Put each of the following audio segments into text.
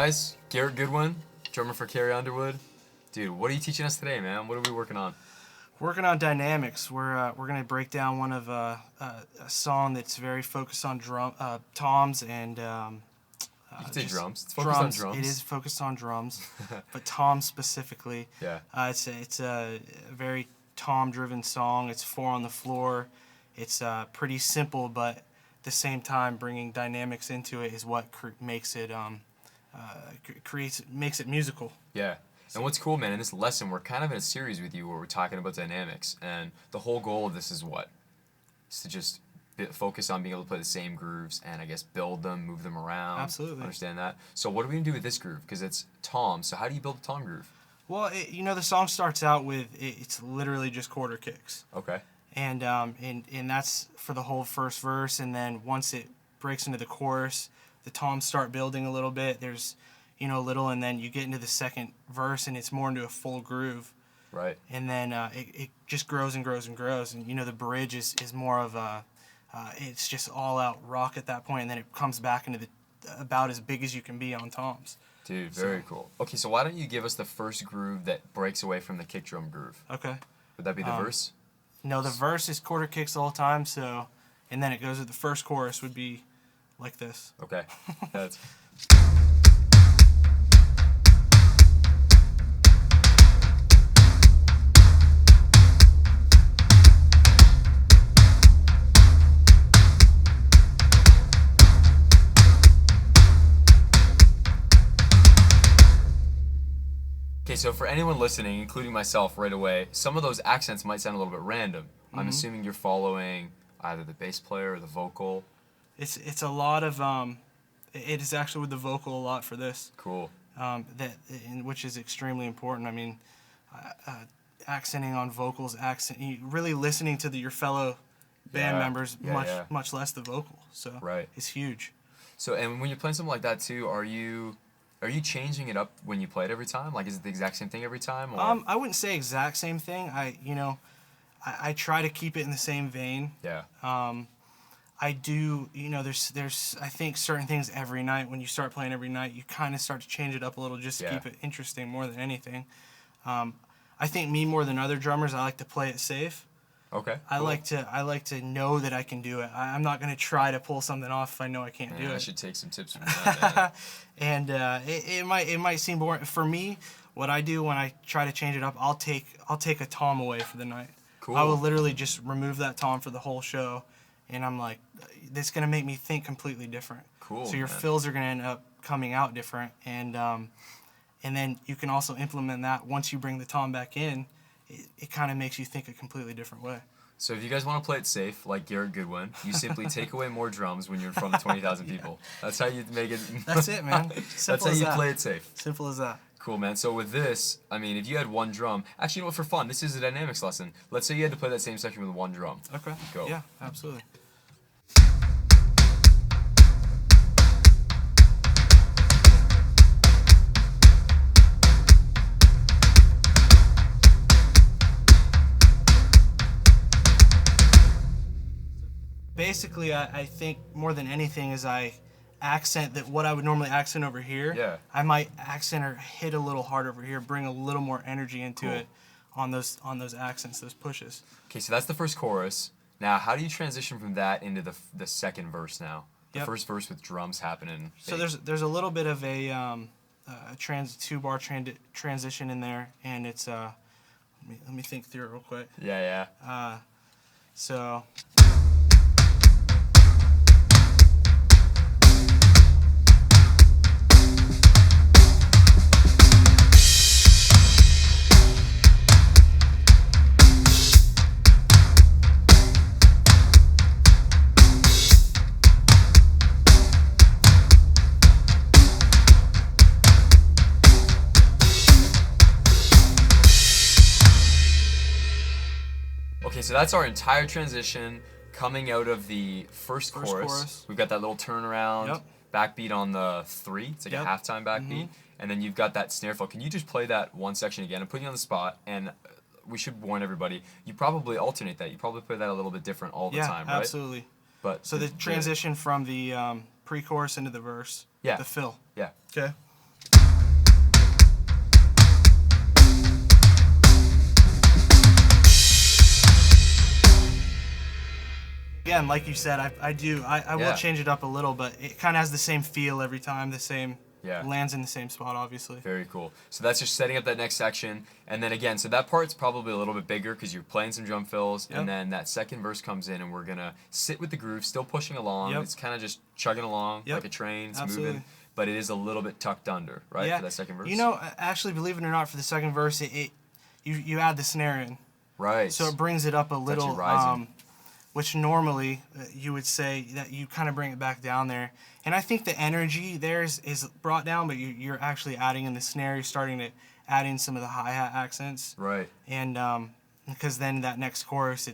Guys, Garrett Goodwin, drummer for Carrie Underwood. Dude, what are you teaching us today, man? What are we working on? Working on dynamics. We're gonna break down one of a song that's very focused on toms and You can say drums. It's focused on drums. It is focused on drums, but toms specifically. Yeah. It's a very tom-driven song. It's 4 on the floor. It's pretty simple, but at the same time, bringing dynamics into it is what makes it makes it musical. Yeah. And what's cool, man, in this lesson, we're kind of in a series with you where we're talking about dynamics. And the whole goal of this is what? It's to just focus on being able to play the same grooves and, I guess, build them, move them around. Absolutely. Understand that? So what are we going to do with this groove? Because it's tom. So how do you build a tom groove? Well, the song starts out with, it's literally just quarter kicks. Okay. And that's for the whole first verse. And then once it breaks into the chorus, the toms start building a little bit. There's, a little, and then you get into the second verse, and it's more into a full groove. Right. And then it just grows and grows and grows. And, the bridge is more of it's just all-out rock at that point, and then it comes back into about as big as you can be on toms. Dude, very cool. Okay, so why don't you give us the first groove that breaks away from the kick drum groove? Okay. Would that be the verse? No, the verse is quarter kicks the whole time, and then it goes to the first chorus would be like this. Okay. That's... Okay, so for anyone listening, including myself right away, some of those accents might sound a little bit random. I'm assuming you're following either the bass player or the vocal. It's a lot of it is actually with the vocal a lot for this. Cool. Which is extremely important. I mean, accenting on vocals, really listening to your fellow band members, much less the vocal. So it's huge. So and when you're playing something like that too, are you changing it up when you play it every time? Like, is it the exact same thing every time? Or? I wouldn't say exact same thing. I try to keep it in the same vein. Yeah. I do, there's I think certain things every night, when you start playing every night, you kind of start to change it up a little just to keep it interesting more than anything. I think me more than other drummers, I like to play it safe. Okay. Cool. I like to know that I can do it. I'm not going to try to pull something off if I know I can't do it. I should take some tips from that. And it might seem boring for me. What I do when I try to change it up, I'll take a tom away for the night. Cool. I will literally just remove that tom for the whole show, and I'm like, this is going to make me think completely different. Cool. So your fills are going to end up coming out different, and then you can also implement that once you bring the tom back in. It kind of makes you think a completely different way. So if you guys want to play it safe, like Garrett Goodwin, you simply take away more drums when you're in front of 20,000 people. That's how you make it. That's it, man. That's how you play it safe. Simple as that. Cool, man. So with this, I mean, if you had one drum, actually, for fun, this is a dynamics lesson. Let's say you had to play that same section with one drum. Okay. Go. Yeah, absolutely. Basically, I think more than anything is I accent that what I would normally accent over here. Yeah. I might accent or hit a little harder over here, bring a little more energy into it on those accents, those pushes. Okay, so that's the first chorus. Now, how do you transition from that into the second verse now? The first verse with drums happening. So there's a little bit of a 2-bar transition in there, and it's let me think through it real quick. Yeah. So. Okay, so that's our entire transition coming out of the first chorus. We've got that little turnaround, backbeat on the 3. It's like a halftime backbeat. And then you've got that snare fill. Can you just play that one section again? I'm putting you on the spot, and we should warn everybody, you probably alternate that. You probably play that a little bit different all the time, right? Yeah, absolutely. But so the transition from the pre-chorus into the verse, the fill. Yeah. Okay. Again, like you said, I will change it up a little, but it kind of has the same feel every time, the same, lands in the same spot, obviously. Very cool. So that's just setting up that next section, and then again, so that part's probably a little bit bigger because you're playing some drum fills, and then that second verse comes in, and we're gonna sit with the groove, still pushing along. It's kind of just chugging along like a train, it's moving, but it is a little bit tucked under, right, for that second verse? You know, actually, believe it or not, for the second verse, you add the snare in. Right. So it brings it up a little, which normally you would say that you kind of bring it back down there. And I think the energy there is brought down, but you're actually adding in the snare. You're starting to add in some of the hi-hat accents. Right. And because then that next chorus,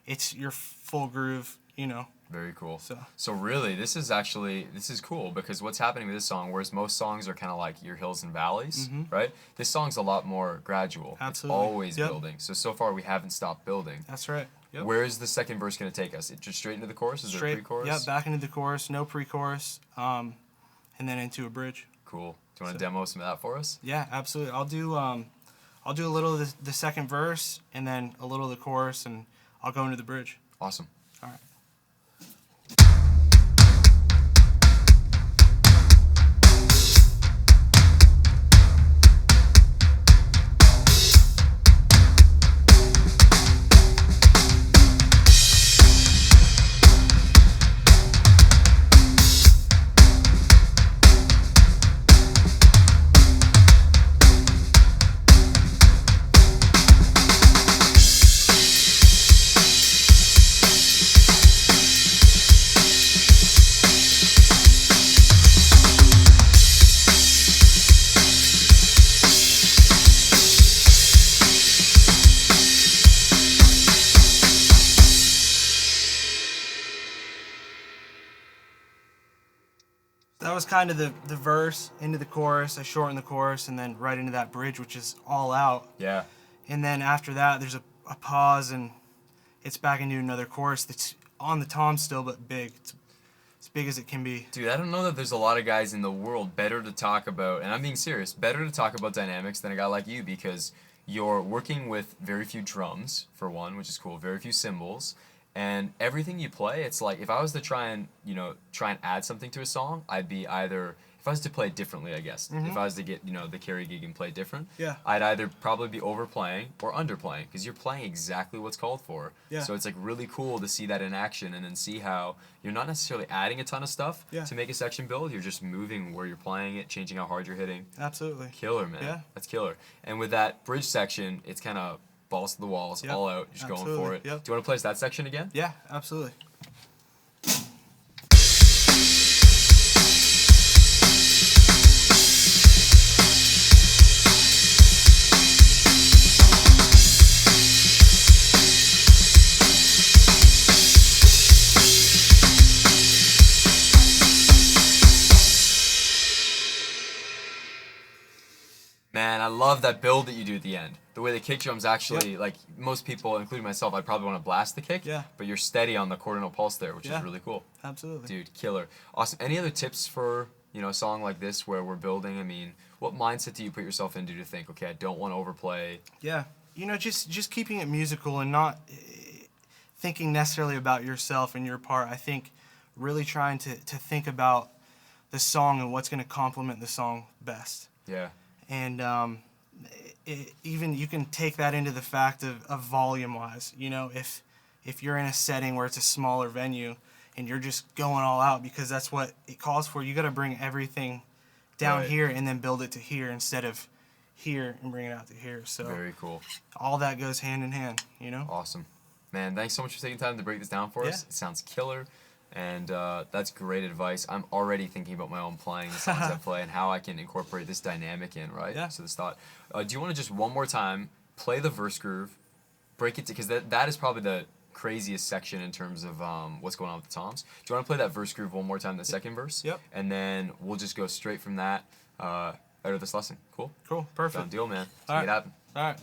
it's your full groove, you know. Very cool. So really, this is cool because what's happening with this song, whereas most songs are kind of like your hills and valleys, right? This song's a lot more gradual. Absolutely. It's always building. So far we haven't stopped building. That's right. Yep. Where is the second verse going to take us? It just straight into the chorus? Is there a pre-chorus? Yeah, back into the chorus, no pre-chorus, and then into a bridge. Cool. Do you want to demo some of that for us? Yeah, absolutely. I'll do a little of the second verse and then a little of the chorus, and I'll go into the bridge. Awesome. All right. That was kind of the verse into the chorus. I shortened the chorus and then right into that bridge, which is all out. Yeah. And then after that, there's a pause and it's back into another chorus that's on the tom still, but big. It's as big as it can be. Dude, I don't know that there's a lot of guys in the world better to talk about, and I'm being serious, better to talk about dynamics than a guy like you because you're working with very few drums, for one, which is cool, very few cymbals. And everything you play, it's like if I was to try and add something to a song, I'd be either if I was to play it differently, I guess. If I was to get the carry gig and play different, I'd either probably be overplaying or underplaying because you're playing exactly what's called for. So it's like really cool to see that in action and then see how you're not necessarily adding a ton of stuff to make a section build. You're just moving where you're playing it, changing how hard you're hitting. Absolutely. Killer, man. That's killer. And with that bridge section, it's kind of balls to the walls, all out, just going for it. Do you want to play that section again? Yeah, absolutely. Man, I love that build that you do at the end. The way the kick drum's actually, like most people, including myself, I'd probably want to blast the kick, but you're steady on the quarter note pulse there, which is really cool. Absolutely. Dude, killer. Awesome. Any other tips for, a song like this where we're building? I mean, what mindset do you put yourself into to think, okay, I don't want to overplay? Yeah. Just keeping it musical and not thinking necessarily about yourself and your part. I think really trying to think about the song and what's going to complement the song best. Yeah. And even you can take that into the fact of volume-wise. If you're in a setting where it's a smaller venue and you're just going all out because that's what it calls for, you got to bring everything down here and then build it to here instead of here and bring it out to here. So very cool. All that goes hand in hand, Awesome. Man, thanks so much for taking time to break this down for us. It sounds killer. And that's great advice. I'm already thinking about my own playing, the songs I play, and how I can incorporate this dynamic in, right? Yeah. So this thought. Do you want to just one more time play the verse groove, break it, because that is probably the craziest section in terms of what's going on with the toms. Do you want to play that verse groove one more time, the second verse? Yep. And then we'll just go straight from that out of this lesson. Cool? Cool. Perfect. Done deal, man. All right. Make it happen. All right.